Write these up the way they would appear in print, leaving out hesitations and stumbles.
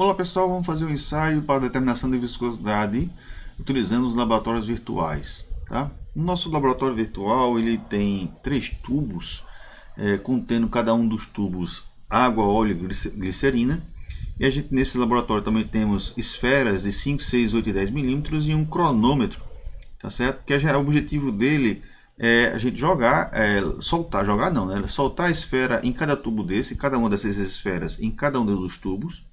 Olá pessoal, vamos fazer um ensaio para determinação de viscosidade utilizando os laboratórios virtuais. Tá? O nosso laboratório virtual ele tem 3 tubos, contendo cada um dos tubos água, óleo e glicerina. E a gente nesse laboratório também temos esferas de 5, 6, 8 e 10 milímetros e um cronômetro, tá certo? Que o objetivo dele é a gente soltar a esfera em cada tubo desse, cada uma dessas esferas em cada um dos tubos,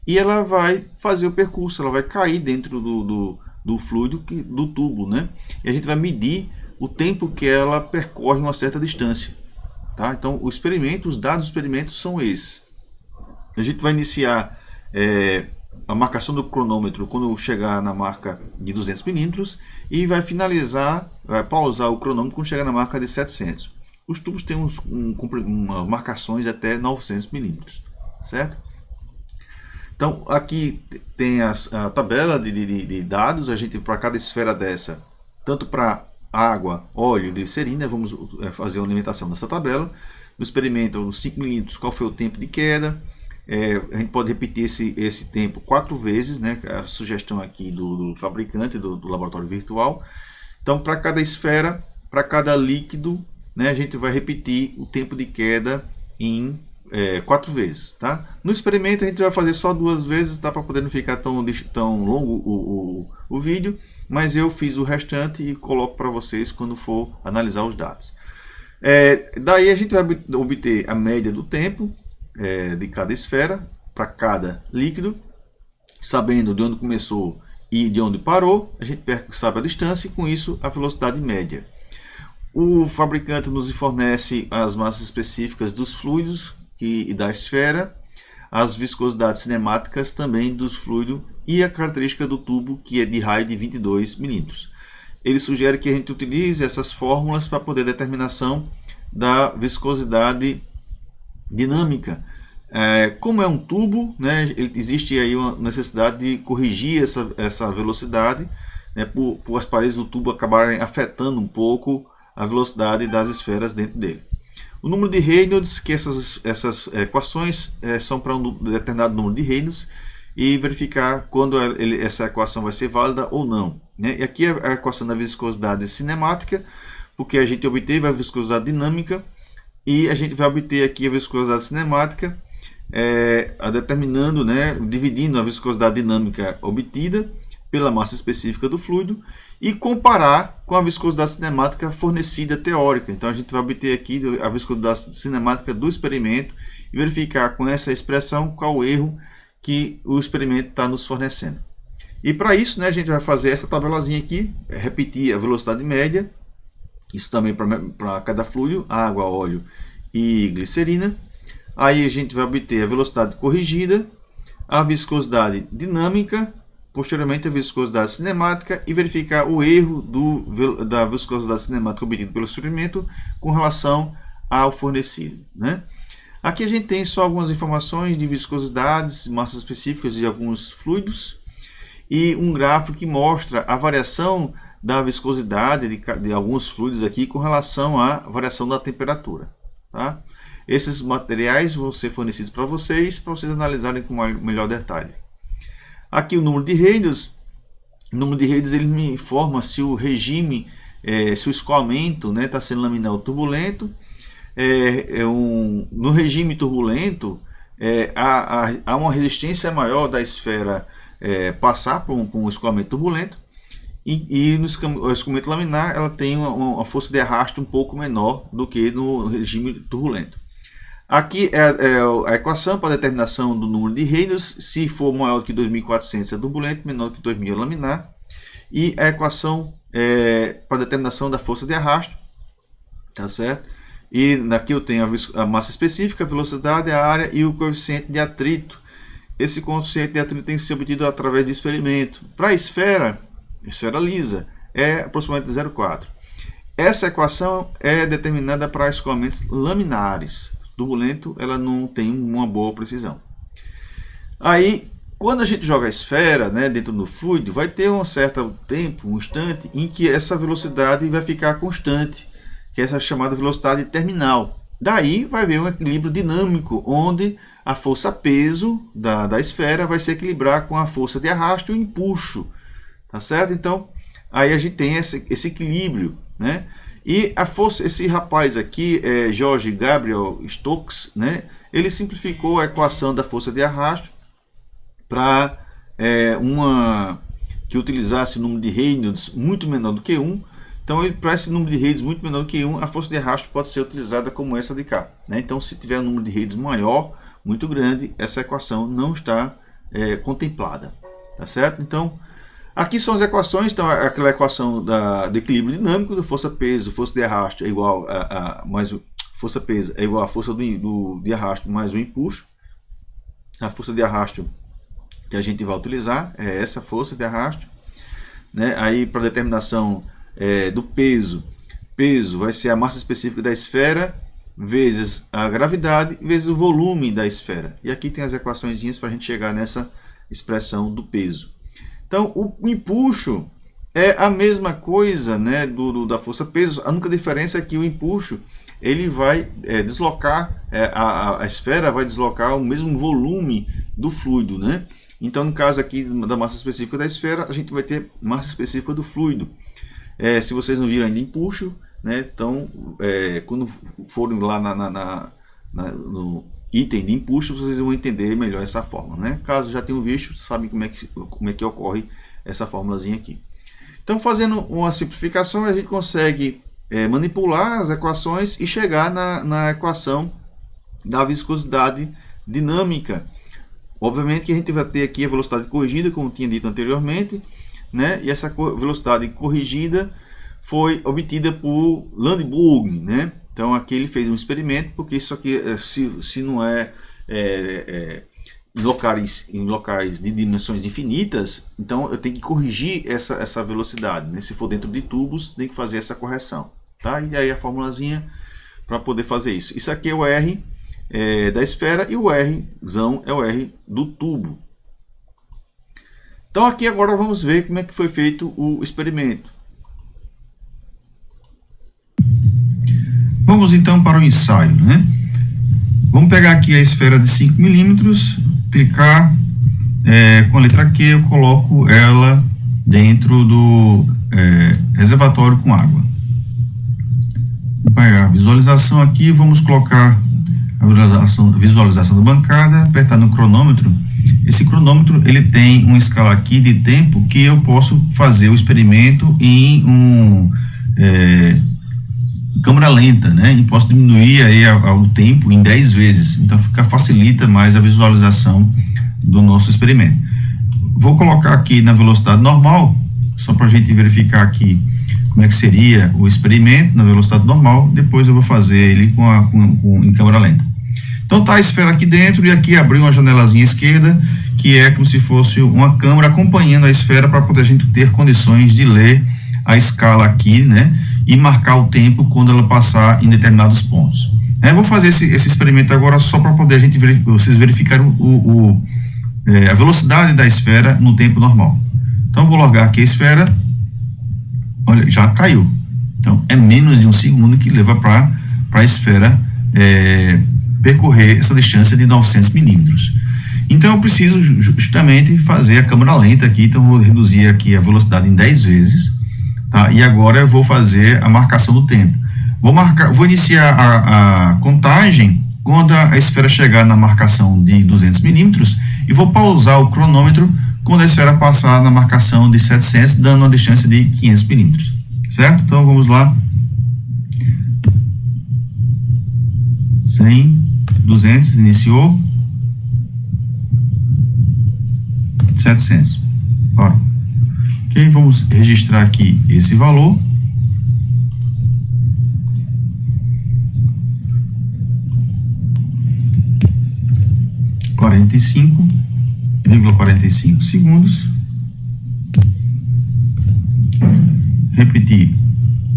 e ela vai fazer o percurso, ela vai cair dentro do fluido do tubo, né? E a gente vai medir o tempo que ela percorre uma certa distância, tá? Então o experimento, os dados do experimento são esses. A gente vai iniciar a marcação do cronômetro quando chegar na marca de 200 milímetros e vai finalizar, vai pausar o cronômetro quando chegar na marca de 700. Os tubos têm marcações até 900 milímetros, certo? Então aqui tem a tabela de dados. A gente, para cada esfera dessa, tanto para água, óleo e glicerina, vamos fazer uma alimentação dessa tabela. No experimento, nos 5 milímetros, qual foi o tempo de queda? A gente pode repetir esse tempo 4 vezes, né? A sugestão aqui do fabricante, do laboratório virtual. Então, para cada esfera, para cada líquido, né, a gente vai repetir o tempo de queda em 4 vezes. Tá? No experimento, a gente vai fazer só 2 vezes, tá? Para poder não ficar tão longo o vídeo, mas eu fiz o restante e coloco para vocês quando for analisar os dados. Daí a gente vai obter a média do tempo de cada esfera para cada líquido, sabendo de onde começou e de onde parou. A gente sabe a distância e com isso a velocidade média. O fabricante nos fornece as massas específicas dos fluidos e da esfera, as viscosidades cinemáticas também dos fluidos e a característica do tubo, que é de raio de 22 milímetros. Ele sugere que a gente utilize essas fórmulas para poder determinação da viscosidade dinâmica. Como é um tubo, né, existe aí uma necessidade de corrigir essa velocidade, né, por as paredes do tubo acabarem afetando um pouco a velocidade das esferas dentro dele. O número de Reynolds, que essas equações são para um determinado número de Reynolds, e verificar quando essa equação vai ser válida ou não, né? E aqui é a equação da viscosidade cinemática, porque a gente obteve a viscosidade dinâmica e a gente vai obter aqui a viscosidade cinemática, determinando, né, dividindo a viscosidade dinâmica obtida pela massa específica do fluido e comparar com a viscosidade cinemática fornecida teórica. Então a gente vai obter aqui a viscosidade cinemática do experimento e verificar com essa expressão qual o erro que o experimento está nos fornecendo. E para isso, né, a gente vai fazer essa tabelazinha aqui, repetir a velocidade média, isso também para cada fluido, água, óleo e glicerina. Aí a gente vai obter a velocidade corrigida, a viscosidade dinâmica, posteriormente a viscosidade cinemática e verificar o erro da viscosidade cinemática obtido pelo experimento com relação ao fornecido, né? Aqui a gente tem só algumas informações de viscosidades, massas específicas de alguns fluidos e um gráfico que mostra a variação da viscosidade de alguns fluidos aqui com relação à variação da temperatura. Tá? Esses materiais vão ser fornecidos para vocês analisarem com melhor detalhe. Aqui o número de Reynolds. O número de Reynolds ele me informa se o regime, se o escoamento está sendo laminal turbulento. No regime turbulento, há uma resistência maior da esfera passar por um escoamento turbulento, e no escoamento laminar ela tem uma força de arrasto um pouco menor do que no regime turbulento. Aqui é a equação para determinação do número de Reynolds. Se for maior do que 2400 é turbulento, menor do que 2000 é laminar, e a equação para determinação da força de arrasto, tá certo? E aqui eu tenho a massa específica, a velocidade, a área e o coeficiente de atrito. Esse coeficiente de atrito tem que ser obtido através de experimento. Para a esfera lisa, é aproximadamente 0,4. Essa equação é determinada para escoamentos laminares. Turbulento, ela não tem uma boa precisão. Aí, quando a gente joga a esfera, né, dentro do fluido, vai ter um certo tempo, um instante, em que essa velocidade vai ficar constante, que é essa chamada velocidade terminal. Daí vai haver um equilíbrio dinâmico, onde a força-peso da esfera vai se equilibrar com a força de arrasto e o empuxo, tá certo? Então, aí a gente tem esse equilíbrio, né? E a força, esse rapaz aqui, George Gabriel Stokes, né? Ele simplificou a equação da força de arrasto para que utilizasse o número de Reynolds muito menor do que 1. Então, para esse número de Reynolds muito menor do que 1, a força de arrasto pode ser utilizada como essa de cá, né? Então, se tiver um número de Reynolds maior, muito grande, essa equação não está contemplada, tá certo? Então, aqui são as equações. Então, aquela equação do equilíbrio dinâmico, do força-peso, força de arrasto é igual mais força-peso é igual a força de arrasto mais o empuxo. A força de arrasto que a gente vai utilizar é essa força de arrasto, né? Aí, para determinação do peso vai ser a massa específica da esfera vezes a gravidade vezes o volume da esfera. E aqui tem as equações para a gente chegar nessa expressão do peso. Então, o empuxo é a mesma coisa, né, da força-peso. A única diferença é que o empuxo ele vai deslocar, a esfera vai deslocar o mesmo volume do fluido, né? Então, no caso aqui da massa específica da esfera, a gente vai ter massa específica do fluido. Se vocês não viram ainda empuxo, né, então, quando forem lá no item de empuxo, vocês vão entender melhor essa fórmula, né? Caso já tenham visto, sabem como é que ocorre essa formulazinha aqui. Então, fazendo uma simplificação, a gente consegue manipular as equações e chegar na equação da viscosidade dinâmica. Obviamente que a gente vai ter aqui a velocidade corrigida, como tinha dito anteriormente, né? E essa velocidade corrigida foi obtida por Landburg, né? Então aqui ele fez um experimento, porque isso aqui, se não em locais de dimensões infinitas, então eu tenho que corrigir essa velocidade, né? Se for dentro de tubos, tem que fazer essa correção, tá? E aí a formulazinha para poder fazer isso. Isso aqui é o R da esfera e o Rzão é o R do tubo. Então aqui agora vamos ver como é que foi feito o experimento. Vamos então para o ensaio, né? Vamos pegar aqui a esfera de 5 milímetros, clicar com a letra Q, eu coloco ela dentro do reservatório com água. Vou pegar a visualização aqui, vamos colocar a visualização da bancada, apertar no cronômetro. Esse cronômetro ele tem uma escala aqui de tempo que eu posso fazer o experimento em câmera lenta, né? E posso diminuir aí o tempo em 10 vezes. Então facilita mais a visualização do nosso experimento. Vou colocar aqui na velocidade normal, só para a gente verificar aqui como é que seria o experimento na velocidade normal. Depois eu vou fazer ele em câmera lenta. Então tá a esfera aqui dentro e aqui abriu uma janelazinha esquerda, que é como se fosse uma câmera acompanhando a esfera para poder a gente ter condições de ler a escala aqui, né, e marcar o tempo quando ela passar em determinados pontos. Eu vou fazer esse experimento agora só para poder vocês verificarem a velocidade da esfera no tempo normal. Então vou largar aqui a esfera, olha, já caiu. Então é menos de um segundo que leva para a esfera percorrer essa distância de 900 milímetros. Então eu preciso justamente fazer a câmera lenta aqui, então eu vou reduzir aqui a velocidade em 10 vezes. Tá? E agora eu vou fazer a marcação do tempo. Vou iniciar a contagem quando a esfera chegar na marcação de 200 milímetros e vou pausar o cronômetro quando a esfera passar na marcação de 700, dando uma distância de 500 milímetros. Certo? Então vamos lá. 100, 200, iniciou. 700. Bora. Ok, vamos registrar aqui esse valor. Quarenta e 45 segundos. Repetir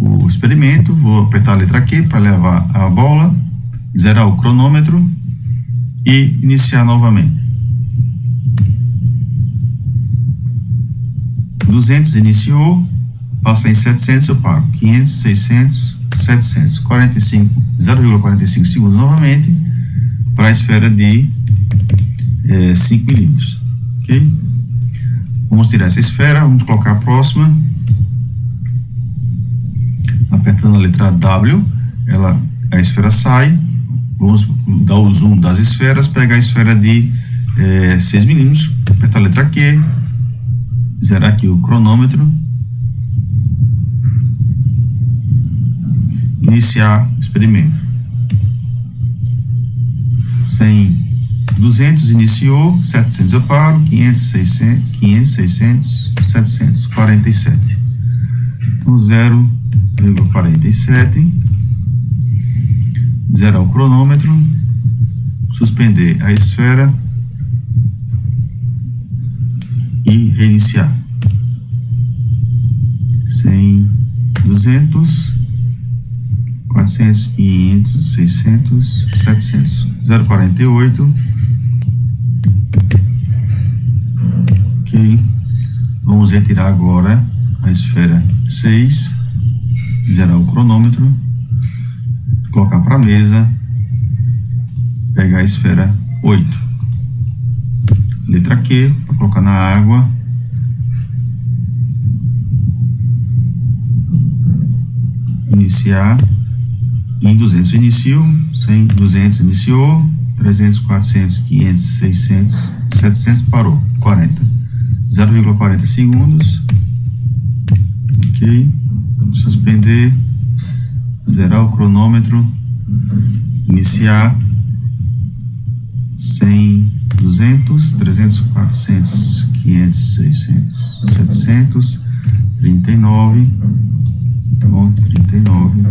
o experimento. Vou apertar a letra Q para levar a bola, zerar o cronômetro e iniciar novamente. 200 iniciou, passa em 700, eu paro. 500, 600, 0,45 segundos novamente para a esfera de 5 milímetros. Ok? Vamos tirar essa esfera, vamos colocar a próxima. Apertando a letra W, a esfera sai. Vamos dar o zoom das esferas, pegar a esfera de 6 milímetros, apertar a letra Q, zerar aqui o cronômetro, iniciar o experimento. 100, 200 iniciou, 700 eu paro, 500, 600, 700, 47. Então 0,47, zerar o cronômetro, suspender a esfera e reiniciar. 100, 200, 400, 500, 600, 700, 0,48. Ok. Vamos retirar agora a esfera 6, zerar o cronômetro, colocar para a mesa, pegar a esfera 8. Letra Q, para colocar na água. Iniciar. Em 200 iniciou, 100, 200 iniciou, 300, 400, 500, 600, 700 parou, 40. 0,40 segundos. Ok. Suspender. Zerar o cronômetro. Iniciar. 100, 200, 300, 400, 500, 600, 700, 39, bom, 39,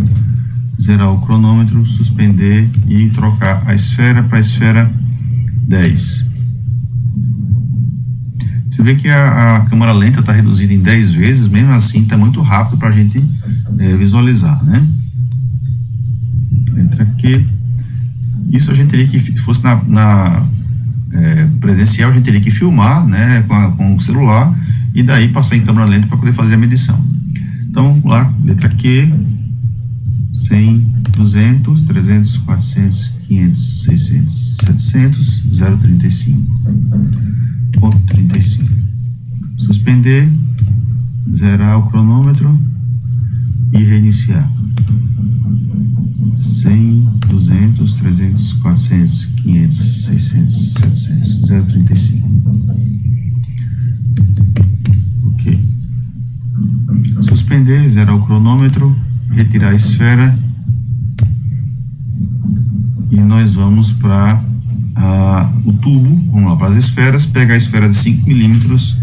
zerar o cronômetro, suspender e trocar a esfera para a esfera 10. Você vê que a câmera lenta está reduzida em 10 vezes, mesmo assim está muito rápido para a gente visualizar, né? Letra Q. Isso a gente teria que, se fosse na presencial, a gente teria que filmar, né, com o celular e daí passar em câmera lenta para poder fazer a medição. Então vamos lá, letra Q, 100, 200, 300, 400, 500, 600, 700, 0,35, ponto 35. Suspender, zerar o cronômetro e reiniciar. 100, 200, 300, 400, 500, 600, 700, 0,35. Ok. Suspender, zerar o cronômetro, retirar a esfera e nós vamos para o tubo, vamos lá para as esferas, pegar a esfera de 5 milímetros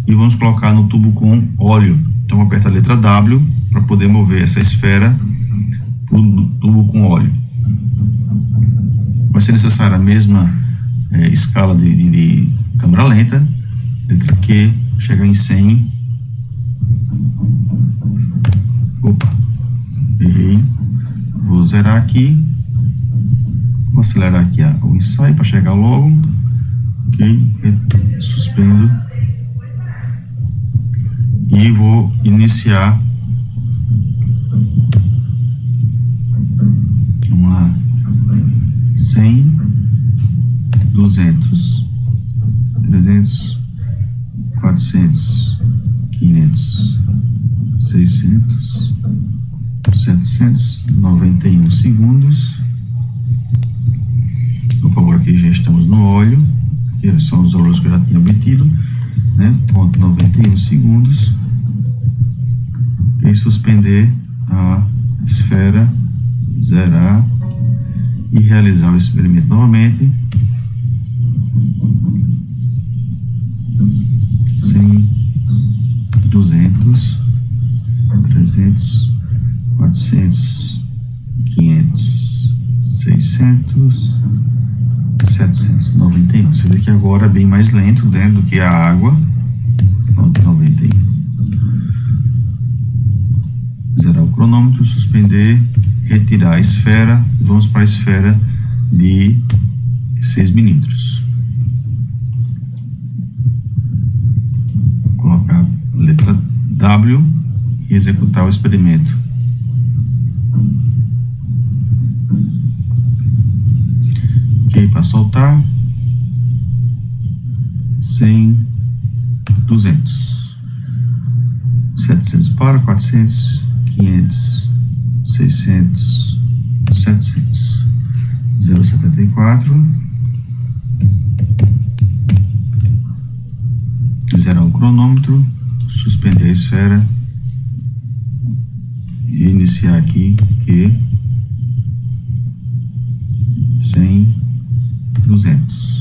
e vamos colocar no tubo com óleo. Então aperta a letra W para poder mover essa esfera para o tubo com óleo. Vai ser necessária a mesma escala de câmera lenta. Letra Q, chegar em 100. Opa, errei. Vou zerar aqui. Vou acelerar aqui o ensaio para chegar logo. Ok, suspendo. E vou iniciar. Vamos lá. 100, 200, 300, 400, 500, 600, 791 segundos. Opa, agora aqui já estamos no óleo, que são os valores que eu já tinha obtido, né? Ponto 91 segundos. E suspender a esfera, zerar e realizar o experimento novamente. 100, 200, 300, 400, 500, 600, 791. Você vê que agora é bem mais lento, né, do que a água. Ponto 91. Zerar o cronômetro, suspender, retirar a esfera. Vamos para a esfera de 6 milímetros. Colocar a letra W e executar o experimento. Ok, para soltar. 100, 200, 700 para, 400, 500, 600, 700, 0,74, zerar o cronômetro, suspender a esfera e iniciar aqui que 100, 200.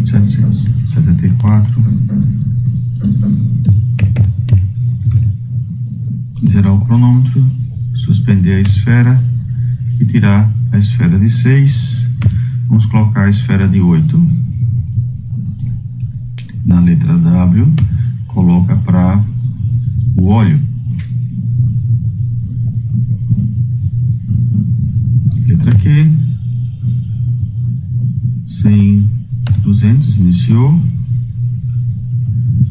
774, zerar o cronômetro, suspender a esfera e tirar a esfera de 6. Vamos colocar a esfera de 8 na letra W, coloca para o óleo. Letra Q, 100, 200, iniciou,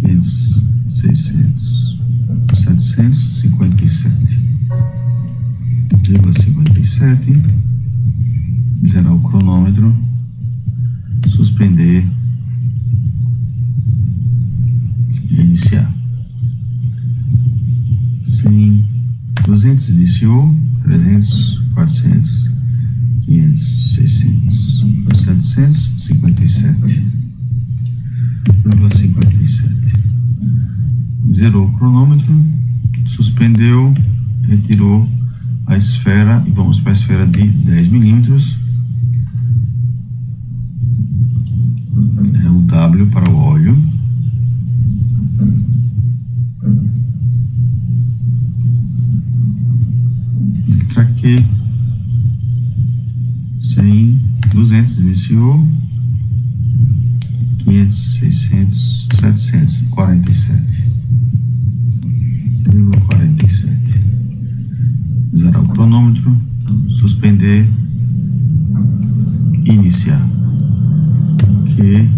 500, 600, 757,57, zerar o cronômetro, suspender e iniciar. 100, 200, iniciou, 300, 400, 500, 600, 757,57. Zerou o cronômetro, suspendeu, retirou a esfera e vamos para a esfera de 10 milímetros. É o W para o óleo. Letra Q, 100, 200, iniciou, 500, 600, 747,47. Zerar o cronômetro, suspender, iniciar. Q,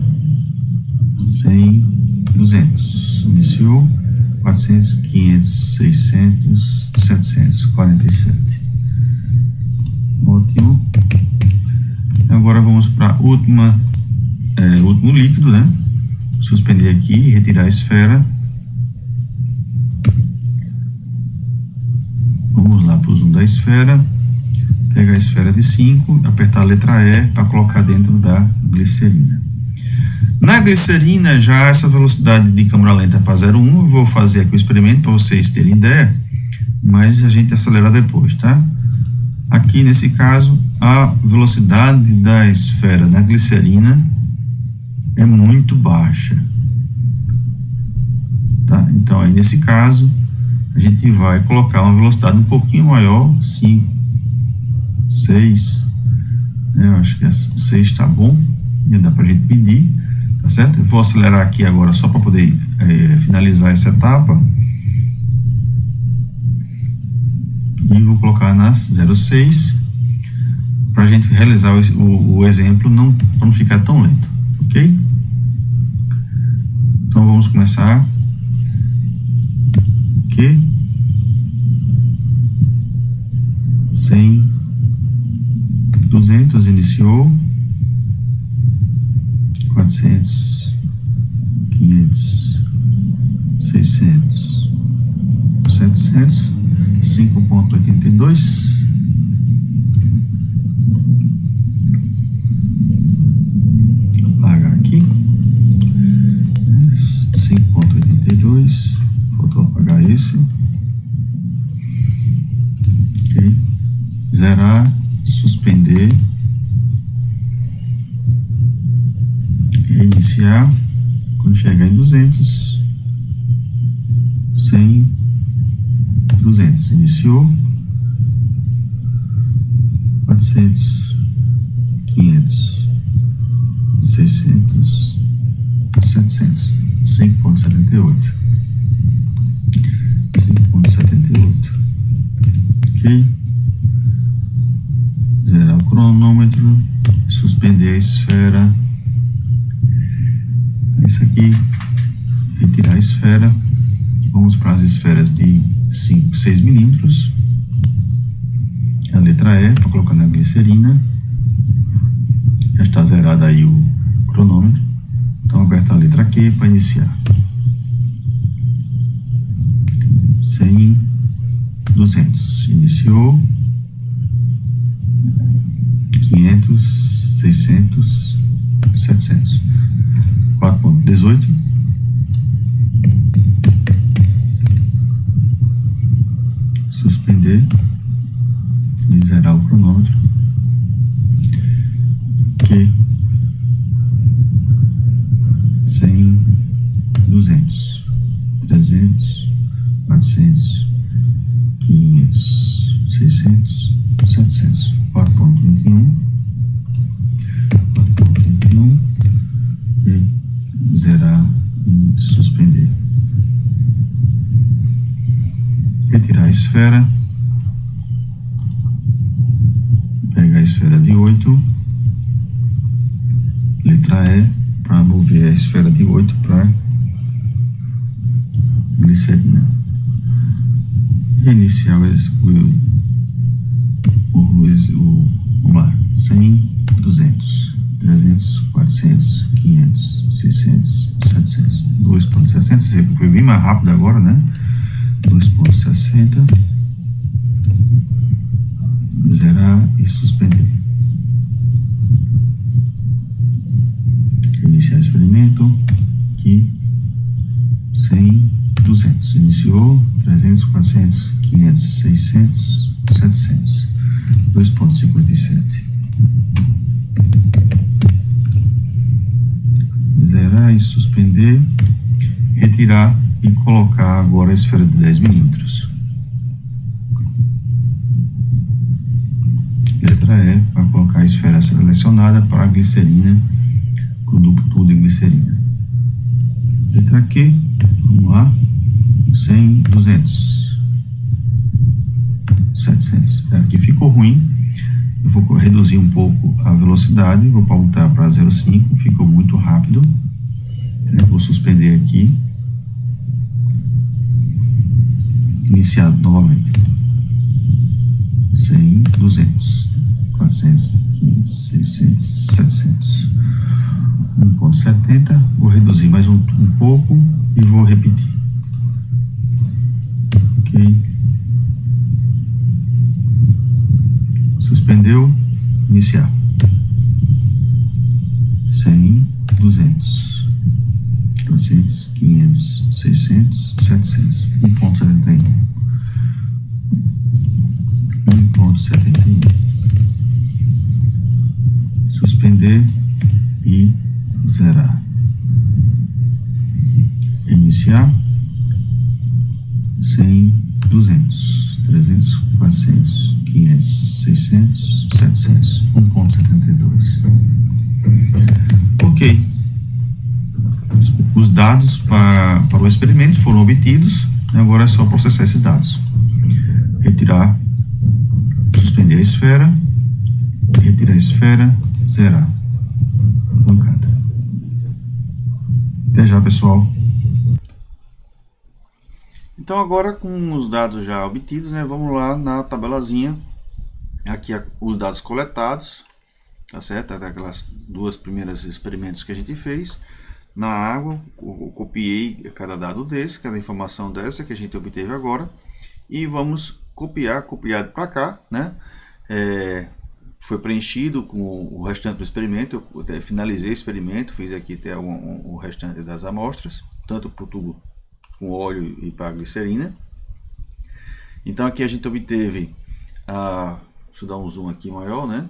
100, 200, iniciou, 400, 500, 600, 747. Ótimo. Agora vamos para o último líquido, né? Suspender aqui e retirar a esfera. Vamos lá para o zoom da esfera. Pegar a esfera de 5, apertar a letra E para colocar dentro da glicerina. Na glicerina, já essa velocidade de câmera lenta para 0,1, eu vou fazer aqui o experimento para vocês terem ideia, mas a gente acelera depois, tá? Aqui nesse caso, a velocidade da esfera na glicerina é muito baixa, tá? Então aí nesse caso a gente vai colocar uma velocidade um pouquinho maior, 5, 6, eu acho que 6 está bom, já dá para a gente medir, tá certo? Eu vou acelerar aqui agora só para poder finalizar essa etapa. E vou colocar nas 0,6 para a gente realizar o exemplo, para não ficar tão lento, ok? Então vamos começar. Ok? 100, 200, iniciou, 400, 500, 600, 700, 5,82. Apagar aqui. 5,82. Faltou apagar esse. Ok. Zerar, suspender. Reiniciar. Quando chegar em 200. 100. 200, iniciou, 400, 500, 600, 700, 5,78, 5,78, ok? Zerar o cronômetro, suspender a esfera, isso aqui, retirar a esfera, vamos para as esferas de 6 milímetros. A letra E, para colocar na glicerina. Já está zerado aí o cronômetro. Então, apertar a letra Q para iniciar. 100, 200. Iniciou. 500, 600, 700. 4.18. Suspender e zerar o cronômetro. Q 100, 200, 300, 400, 500, 600, 700. 4.21, 4.21 e zerar e suspender. Retirar a esfera, pegar a esfera de 8, letra E, para mover a esfera de 8 para glicerina. Reiniciar vamos lá, 100, 200, 300, 400, 500, 600, 700, 2.60, foi bem mais rápido agora, né? 2.60, zerar e suspender. Iniciar o experimento, aqui, 100, 200, iniciou, 300, 400, 500, 600, 700, 2.57. Zerar e suspender, retirar e colocar agora a esfera de 10 milímetros. Letra E, para colocar a esfera selecionada para a glicerina, com o duplo tubo de glicerina. Letra Q, vamos lá, 100, 200, 700. Aqui ficou ruim, eu vou reduzir um pouco a velocidade, vou voltar para 0,5, ficou muito rápido. Eu vou suspender aqui. Iniciado novamente. 100, 200, 400, 500, 600, 700. 1.70. Vou reduzir mais um pouco e vou repetir. Ok. Suspendeu. Iniciar. 100, 200. 400, 500, 600, 700, 1.71, 1.71, suspender e zerar, iniciar, 100, 200, 300, 400, 500, 600, 700, 1.72, ok. Os dados para o experimento foram obtidos, agora é só processar esses dados. Retirar, suspender a esfera, retirar a esfera, zerar. Bancada. Até já, pessoal. Então agora com os dados já obtidos, né, vamos lá na tabelazinha, aqui os dados coletados, tá certo? Daquelas duas primeiras experimentos que a gente fez. Na água, eu copiei cada dado desse, cada informação dessa que a gente obteve agora, e vamos copiar para cá, né? Foi preenchido com o restante do experimento, eu finalizei o experimento, fiz aqui até o restante das amostras, tanto para o tubo com óleo e para a glicerina. Então aqui a gente obteve, deixa eu dar um zoom aqui maior, né?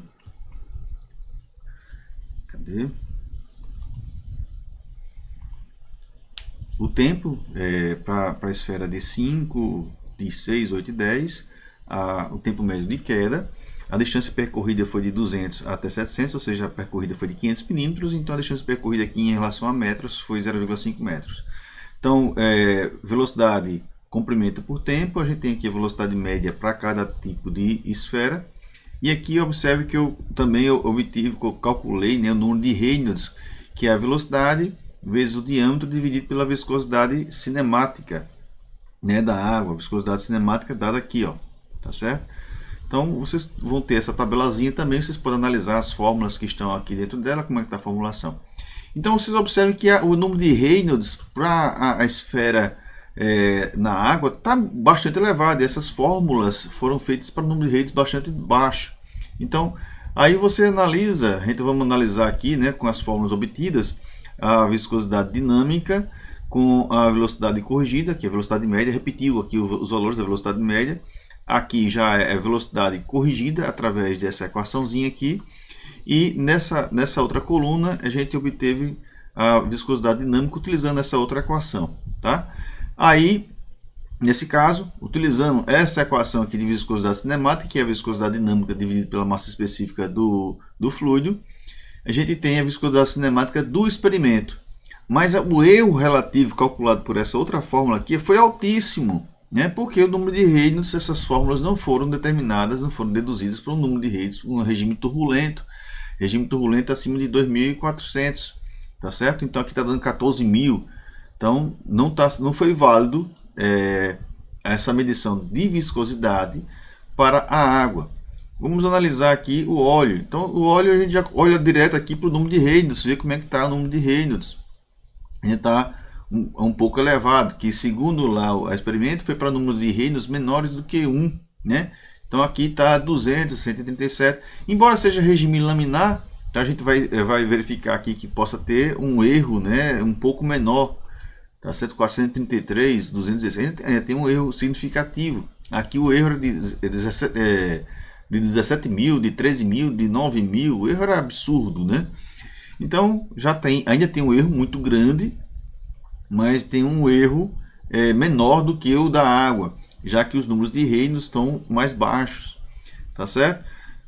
Cadê? O tempo para a esfera de 5, de 6, 8 e 10, o tempo médio de queda. A distância percorrida foi de 200 até 700, ou seja, a percorrida foi de 500 milímetros, então a distância percorrida aqui em relação a metros foi 0,5 metros. Então, velocidade, comprimento por tempo, a gente tem aqui a velocidade média para cada tipo de esfera. E aqui observe que eu também obtive, calculei, né, o número de Reynolds, que é a velocidade vezes o diâmetro dividido pela viscosidade cinemática, né, da água, a viscosidade cinemática dada aqui, ó, tá certo? Então vocês vão ter essa tabelazinha também, vocês podem analisar as fórmulas que estão aqui dentro dela, como é que está a formulação. Então vocês observem que o número de Reynolds para a esfera na água está bastante elevado, e essas fórmulas foram feitas para o número de Reynolds bastante baixo. Então aí você analisa, vamos analisar aqui, né, com as fórmulas obtidas, a viscosidade dinâmica com a velocidade corrigida, que é a velocidade média, repetiu aqui os valores da velocidade média. Aqui já é velocidade corrigida através dessa equaçãozinha aqui. E nessa outra coluna a gente obteve a viscosidade dinâmica utilizando essa outra equação. Tá? Aí, nesse caso, utilizando essa equação aqui de viscosidade cinemática, que é a viscosidade dinâmica dividida pela massa específica do fluido, a gente tem a viscosidade cinemática do experimento. Mas o erro relativo calculado por essa outra fórmula aqui foi altíssimo, né? Porque o número de Reynolds, essas fórmulas não foram determinadas, não foram deduzidas para um número de Reynolds, um regime turbulento acima de 2.400, tá certo? Então aqui está dando 14.000, então não foi válido essa medição de viscosidade para a água. Vamos analisar aqui o óleo. Então o óleo a gente já olha direto aqui para o número de Reynolds, ver como é que está o número de Reynolds. Ele está um pouco elevado, que segundo lá o experimento foi para números de Reynolds menores do que 1, né? Então aqui está 200, 137, embora seja regime laminar, então a gente vai verificar aqui que possa ter um erro, né, um pouco menor, tá certo? 433, 216, tem um erro significativo. Aqui o erro era de 17.000, de 13.000, de 9.000, o erro era absurdo, né? Então ainda tem um erro muito grande, mas tem um erro menor do que o da água, já que os números de Reynolds estão mais baixos, tá certo?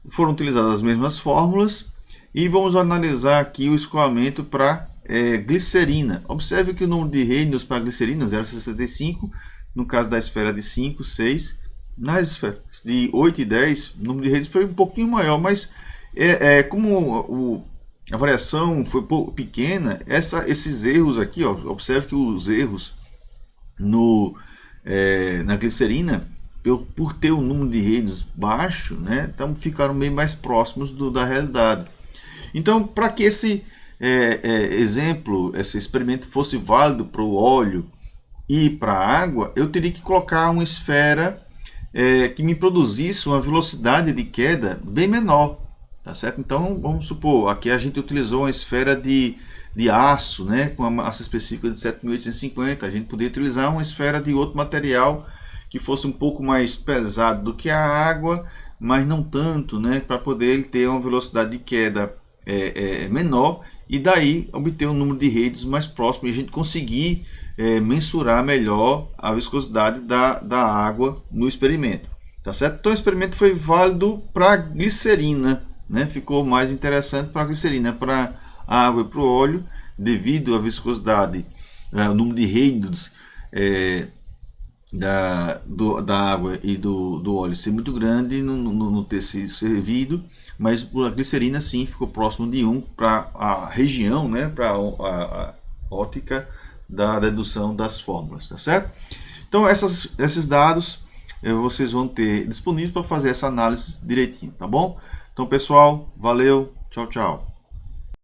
Foram utilizadas as mesmas fórmulas e vamos analisar aqui o escoamento para glicerina. Observe que o número de Reynolds para glicerina 0,65, no caso da esfera de 5, 6, nas esferas de 8 e 10, o número de Reynolds foi um pouquinho maior, mas como a variação foi pequena, esses erros aqui, ó, observe que os erros na glicerina, por ter um número de Reynolds baixo, né, então ficaram bem mais próximos da realidade. Então, para que esse esse experimento fosse válido para o óleo e para a água, eu teria que colocar uma esfera que me produzisse uma velocidade de queda bem menor, tá certo? Então, vamos supor, aqui a gente utilizou uma esfera de aço, né, com a massa específica de 7.850, a gente poderia utilizar uma esfera de outro material que fosse um pouco mais pesado do que a água, mas não tanto, né, para poder ter uma velocidade de queda menor e daí obter um número de Reynolds mais próximo e a gente conseguir mensurar melhor a viscosidade da água no experimento, tá certo? Então o experimento foi válido para glicerina, né? Ficou mais interessante para a glicerina, para a água e para o óleo, devido à viscosidade, o número de Reynolds da água e do óleo ser muito grande, não ter sido servido, mas a glicerina sim ficou próximo de 1 para a região, né, para a ótica da dedução das fórmulas, tá certo? Então esses dados vocês vão ter disponíveis para fazer essa análise direitinho, tá bom? Então pessoal, valeu, tchau, tchau.